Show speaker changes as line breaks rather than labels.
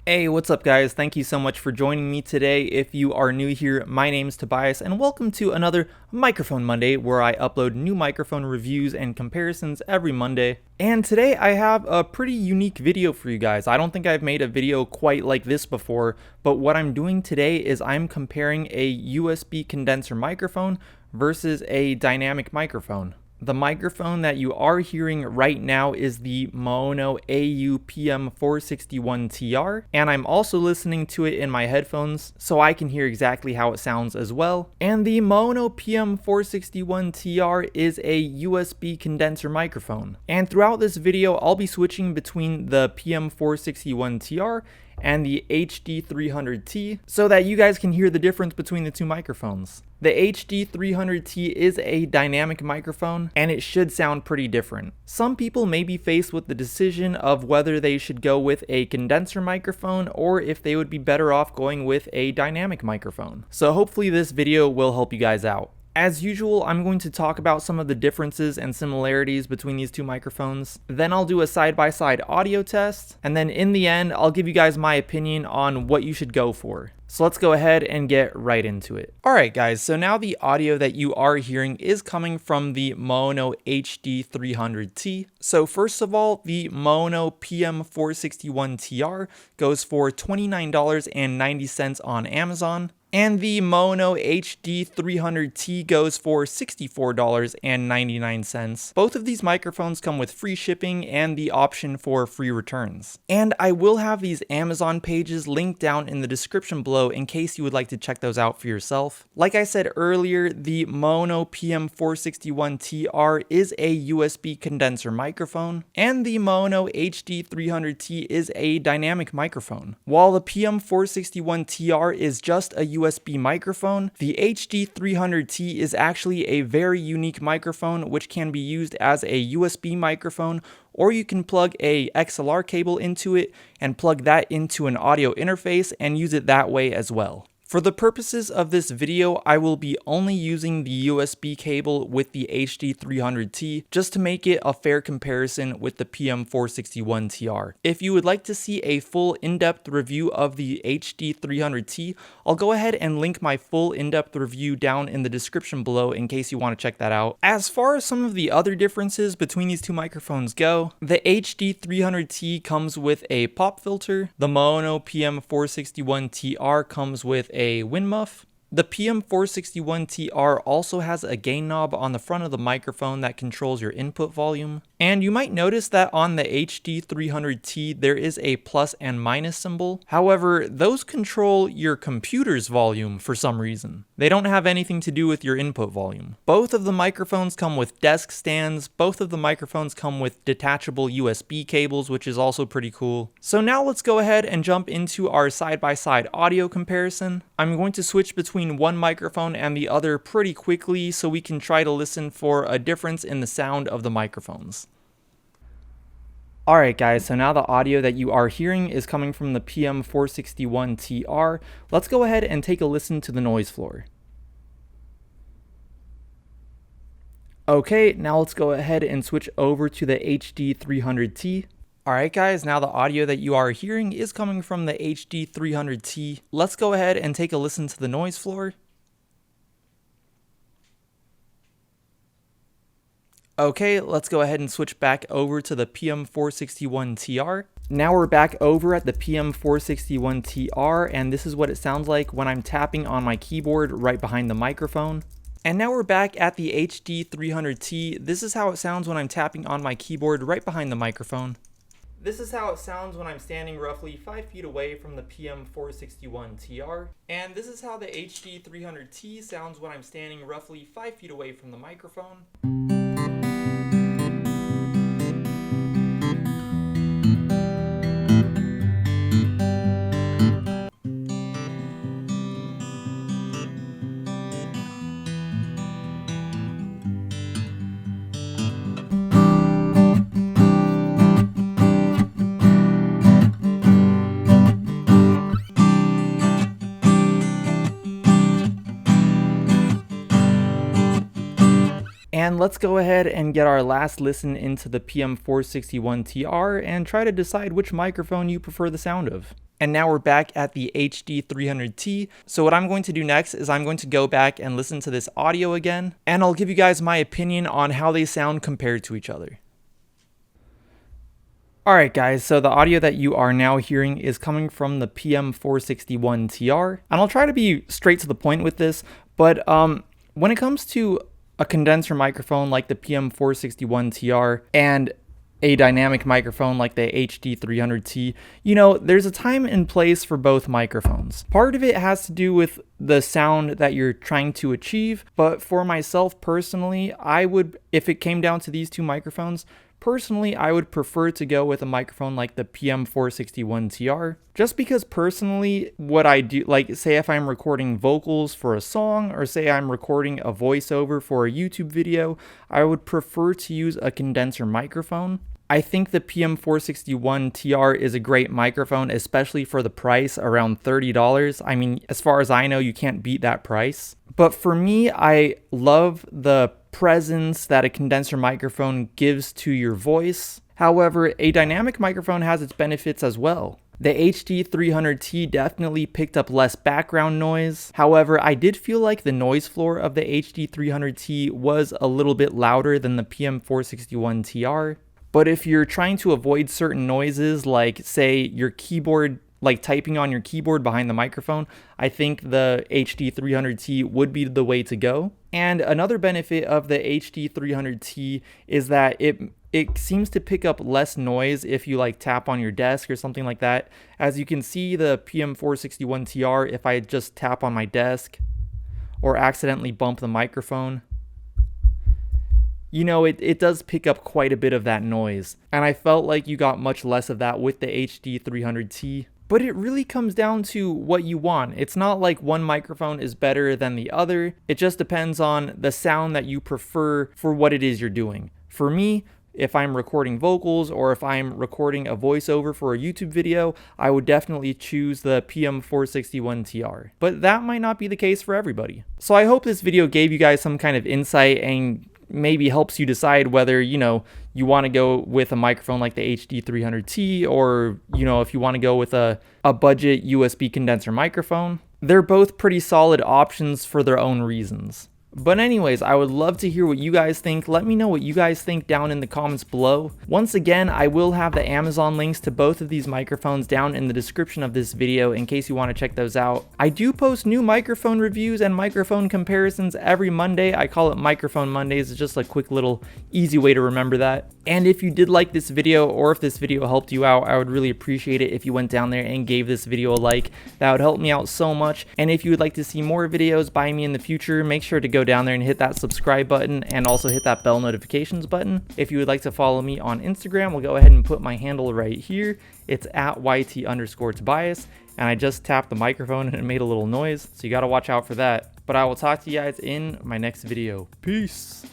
Hey, what's up guys? Thank you so much for joining me today. If you are new here, my name's Tobias and welcome to another Microphone Monday where I upload new microphone reviews and comparisons every Monday. And today I have a pretty unique video for you guys. I don't think I've made a video quite like this before, but what I'm doing today is I'm comparing a USB condenser microphone versus a dynamic microphone. The microphone that you are hearing right now is the MAONO AU-PM461TR, and I'm also listening to it in my headphones so I can hear exactly how it sounds as well. And the MAONO PM461TR is a USB condenser microphone. And throughout this video, I'll be switching between the PM461TR and the HD300T so that you guys can hear the difference between the two microphones. The HD300T is a dynamic microphone and it should sound pretty different. Some people may be faced with the decision of whether they should go with a condenser microphone or if they would be better off going with a dynamic microphone. So hopefully this video will help you guys out. As usual, I'm going to talk about some of the differences and similarities between these two microphones. Then I'll do a side-by-side audio test, and then in the end, I'll give you guys my opinion on what you should go for. So let's go ahead and get right into it. Alright guys, so now the audio that you are hearing is coming from the MAONO HD300T. So first of all, the MAONO PM461TR goes for $29.90 on Amazon. And the MAONO HD300T goes for $64.99. Both of these microphones come with free shipping and the option for free returns. And I will have these Amazon pages linked down in the description below in case you would like to check those out for yourself. Like I said earlier, the MAONO PM461TR is a USB condenser microphone, and the MAONO HD300T is a dynamic microphone. While the PM461TR is just a USB microphone, the HD300T is actually a very unique microphone which can be used as a USB microphone, or you can plug a XLR cable into it and plug that into an audio interface and use it that way as well. For the purposes of this video, I will be only using the USB cable with the HD300T just to make it a fair comparison with the PM461TR. If you would like to see a full in-depth review of the HD300T, I'll go ahead and link my full in-depth review down in the description below in case you want to check that out. As far as some of the other differences between these two microphones go, the HD300T comes with a pop filter, the MAONO PM461TR comes with a wind muff. The PM461TR also has a gain knob on the front of the microphone that controls your input volume. And you might notice that on the HD300T there is a plus and minus symbol. However, those control your computer's volume for some reason. They don't have anything to do with your input volume. Both of the microphones come with desk stands. Both of the microphones come with detachable USB cables, which is also pretty cool. So now let's go ahead and jump into our side-by-side audio comparison. I'm going to switch between one microphone and the other pretty quickly so we can try to listen for a difference in the sound of the microphones. Alright guys, so now the audio that you are hearing is coming from the PM461TR. Let's go ahead and take a listen to the noise floor. Okay, now let's go ahead and switch over to the HD300T. Alright guys, now the audio that you are hearing is coming from the HD300T. Let's go ahead and take a listen to the noise floor. Okay, let's go ahead and switch back over to the PM461TR. Now we're back over at the PM461TR, and this is what it sounds like when I'm tapping on my keyboard right behind the microphone. And now we're back at the HD300T. This is how it sounds when I'm tapping on my keyboard right behind the microphone. This is how it sounds when I'm standing roughly 5 feet away from the PM461TR. And this is how the HD300T sounds when I'm standing roughly 5 feet away from the microphone. And let's go ahead and get our last listen into the PM461TR and try to decide which microphone you prefer the sound of. And now we're back at the HD300T. So what I'm going to do next is I'm going to go back and listen to this audio again, and I'll give you guys my opinion on how they sound compared to each other. Alright guys, so the audio that you are now hearing is coming from the PM461TR, and I'll try to be straight to the point with this, but when it comes to a condenser microphone like the PM461TR and a dynamic microphone like the HD300T, you know, there's a time and place for both microphones. Part of it has to do with the sound that you're trying to achieve, but for myself personally, if it came down to these two microphones, personally, I would prefer to go with a microphone like the PM461TR, just because personally, what I do, like say if I'm recording vocals for a song, or say I'm recording a voiceover for a YouTube video, I would prefer to use a condenser microphone. I think the PM461TR is a great microphone, especially for the price, around $30. I mean, as far as I know, you can't beat that price. But for me, I love the presence that a condenser microphone gives to your voice. However, a dynamic microphone has its benefits as well. The HD300T definitely picked up less background noise. However, I did feel like the noise floor of the HD300T was a little bit louder than the PM461TR. But if you're trying to avoid certain noises, like say your keyboard, like typing on your keyboard behind the microphone, I think the HD300T would be the way to go. And another benefit of the HD300T is that it seems to pick up less noise if you like tap on your desk or something like that. As you can see, the PM461TR, if I just tap on my desk or accidentally bump the microphone, you know, it does pick up quite a bit of that noise. And I felt like you got much less of that with the HD300T. But it really comes down to what you want. It's not like one microphone is better than the other. It just depends on the sound that you prefer for what it is you're doing. For me, if I'm recording vocals or if I'm recording a voiceover for a YouTube video, I would definitely choose the PM461TR. But that might not be the case for everybody. So I hope this video gave you guys some kind of insight and maybe helps you decide whether, you know, you want to go with a microphone like the HD300T, or, you know, if you want to go with a budget USB condenser microphone. They're both pretty solid options for their own reasons. But anyways, I would love to hear what you guys think. Let me know what you guys think down in the comments below. Once again, I will have the Amazon links to both of these microphones down in the description of this video in case you want to check those out. I do post new microphone reviews and microphone comparisons every Monday. I call it Microphone Mondays. It's just a quick little easy way to remember that. And if you did like this video, or if this video helped you out, I would really appreciate it if you went down there and gave this video a like. That would help me out so much. And if you would like to see more videos by me in the future, make sure to go down there and hit that subscribe button, and also hit that bell notifications button. If you would like to follow me on Instagram, we'll go ahead and put my handle right here. It's at YT_Tobias, and I just tapped the microphone and it made a little noise, so you got to watch out for that. But I will talk to you guys in my next video. Peace.